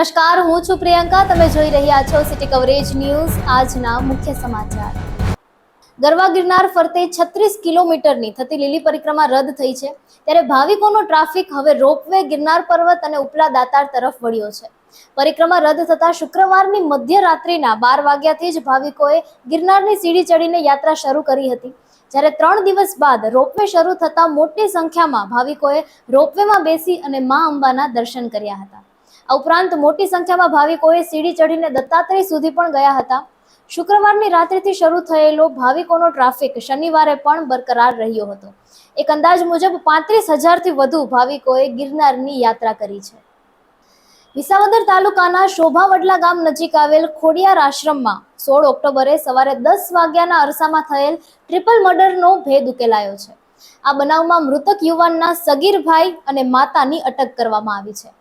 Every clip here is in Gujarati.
નમસ્કાર, હું છું પ્રિયંકા. તમે જોઈ રહ્યા છો સિટી કવરેજ ન્યૂઝ. આજના મુખ્ય સમાચાર. ગરવા ગિરનાર ફરતે 36 કિલોમીટરની થતી લીલી પરિક્રમા રદ થઈ છે, ત્યારે ભાવિકોનો ટ્રાફિક હવે રોપવે, ગિરનાર પર્વત અને ઉપલા દાતાર તરફ વળ્યો છે. પરિક્રમા રદ થતા શુક્રવારની મધ્યરાત્રિના 12 વાગ્યાથી જ ભાવિકોએ ગિરનારની સીડી ચડીને યાત્રા શરૂ કરી હતી. જ્યારે 3 દિવસ બાદ રોપવે શરૂ થતા મોટી સંખ્યામાં ભાવિકોએ રોપવેમાં બેસી અને મા અંબાના દર્શન કર્યા હતા. આ ઉપરાંત મોટી સંખ્યામાં ભાવિકોએ સીડી ચડીને દત્તાત્રેય સુધી પણ ગયા હતા. શુક્રવારની રાત્રિથી શરૂ થયેલો ભાવિકોનો ટ્રાફિક શનિવારે પણ બરકરાર રહ્યો હતો. એક અંદાજ મુજબ 35,000થી વધુ ભાવિકોએ ગિરનારની યાત્રા કરી છે. વિસાવદર તાલુકાના શોભાવડલા ગામ નજીક આવેલ ખોડિયાર આશ્રમમાં 16 ઓક્ટોબરે સવારે 10 વાગ્યાના અરસામાં થયેલ ટ્રિપલ મર્ડરનો ભેદ ઉકેલાયો છે. આ બનાવમાં મૃતક યુવાનના સગીરભાઈ અને માતાની અટક કરવામાં આવી છે.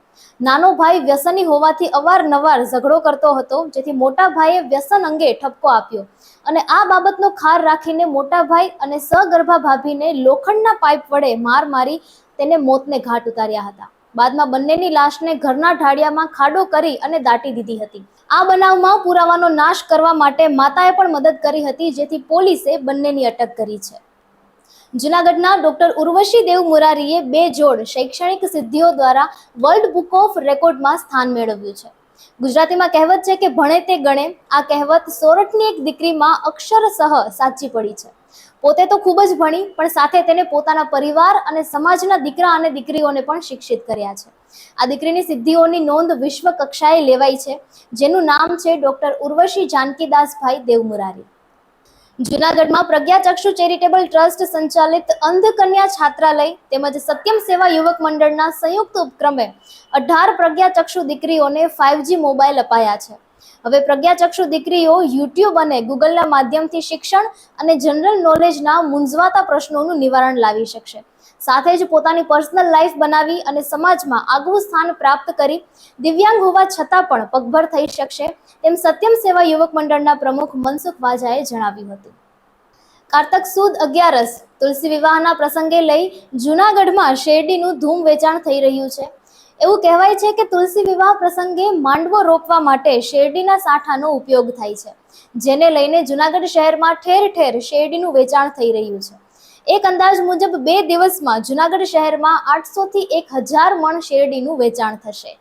નાનો ભાઈ વ્યસની હોવાથી અવારનવાર ઝઘડો કરતો હતો, જેથી મોટા ભાઈએ વ્યસન અંગે ઠપકો આપ્યો અને આ બાબતનો ખાર રાખીને મોટા ભાઈ અને સગર્ભા ભાભીને લોખંડના પાઇપ વડે માર મારી તેને મોતને ઘાટ ઉતાર્યા હતા. બાદમાં બંનેની લાશને ઘરના ઢાળિયામાં ખાડો કરી અને દાટી દીધી હતી. આ બનાવમાં પુરાવાનો નાશ કરવા માટે માતાએ પણ મદદ કરી હતી, જેથી પોલીસે બંનેની અટક કરી છે. જૂનાગઢના ડોક્ટર ઉર્વશી દેવ મુરારીએ 2 જોડ શૈક્ષણિક સિદ્ધિઓ દ્વારા વર્લ્ડ બુક ઓફ રેકોર્ડમાં સ્થાન મેળવ્યું છે. ગુજરાતીમાં કહેવત છે કે ભણે તે ગણે. આ કહેવત સોરઠની એક દીકરીમાં અક્ષરશઃ સાચી પડી છે. પોતે તો ખૂબ જ ભણી, પણ સાથે તેને પોતાના પરિવાર અને સમાજના દીકરા અને દીકરીઓને પણ શિક્ષિત કર્યા છે. આ દીકરીની સિદ્ધિઓની નોંધ વિશ્વ કક્ષાએ લેવાઈ છે, જેનું નામ છે ડોક્ટર ઉર્વશી જાનકીદાસભાઈ દેવ મુરારી. જૂનાગઢમાં પ્રજ્ઞાચક્ષુ ચેરિટેબલ ટ્રસ્ટ સંચાલિત અંધ કન્યા છાત્રાલય તેમજ સત્યમ સેવા યુવક મંડળના સંયુક્ત ઉપક્રમે 18 પ્રજ્ઞાચક્ષુ દીકરીઓને 5G મોબાઈલ અપાયા છે. હવે પ્રજ્ઞાચક્ષુ દીકરીઓ યુટ્યુબ અને ગૂગલના માધ્યમથી શિક્ષણ અને જનરલ નોલેજના મૂંઝવાતા પ્રશ્નોનું નિવારણ લાવી શકશે. સાથે જ પોતાની પર્સનલ લાઈફ બનાવી અને સમાજમાં આગવું સ્થાન પ્રાપ્ત કરી દિવ્યાંગ હોવા છતાં પણ પગભર થઈ શકશે, તેમ સત્યમ સેવા યુવક મંડળના પ્રમુખ મનસુખ વાજાએ જણાવ્યું હતું. કારતક સુદ 11 તુલસી વિવાહના પ્રસંગે લઈ જૂનાગઢમાં શેરડીનું ધૂમ વેચાણ થઈ રહ્યું છે. એવું કહેવાય છે કે તુલસી વિવાહ પ્રસંગે માંડવો રોપવા માટે શેરડીના સાઠાનો ઉપયોગ થાય છે, જેને લઈને જૂનાગઢ શહેરમાં ઠેર ઠેર શેરડીનું વેચાણ થઈ રહ્યું છે. એક અંદાજ મુજબ 2 દિવસમાં જૂનાગઢ શહેરમાં 800 થી 1000 મણ શેરડીનું વેચાણ થશે.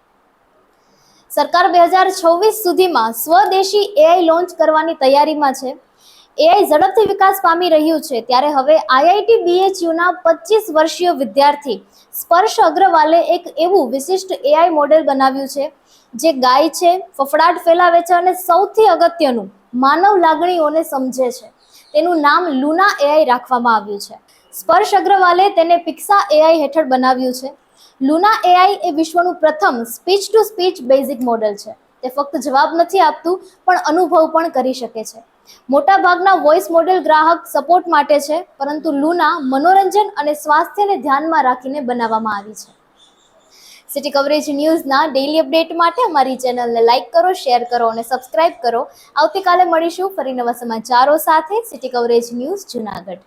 સરકાર 2026 સુધીમાં સ્વદેશી એઆઈ લોન્ચ કરવાની તૈયારીમાં છે. એઆઈ ઝડપથી વિકાસ પામી રહ્યું છે, ત્યારે હવે આઈઆઈટી BHUના 25 વર્ષીય વિદ્યાર્થી સ્પર્શ અગ્રવાલે એક એવું વિશિષ્ટ એઆઈ મોડેલ બનાવ્યું છે, જે ગાય છે, ફફડાટ ફેલાવે છે અને સૌથી અગત્યનું માનવ લાગણીઓને સમજે છે. તેનું નામ લુના એઆઈ રાખવામાં આવ્યું છે. સ્પર્શ અગ્રવાલે તેને પિક્સા એઆઈ હેઠળ બનાવ્યું છે. લુના એઆઈ એ વિશ્વનું પ્રથમ speech to speech basic model છે. તે ફક્ત જવાબ નથી આપતું, પણ અનુભવ પણ કરી શકે છે. મોટાભાગના વોઇસ મોડેલ ગ્રાહક સપોર્ટ માટે છે, પરંતુ લુના મનોરંજન અને સ્વાસ્થ્યને ધ્યાનમાં રાખીને બનાવવામાં આવી છે. સિટી કવરેજ ન્યૂઝના ડેઇલી અપડેટ માટે અમારી ચેનલને લાઇક કરો, શેર કરો અને સબસ્ક્રાઇબ કરો. આવતીકાલે મળીશું ફરી નવા સમાચારો સાથે. City coverage news Junagadh.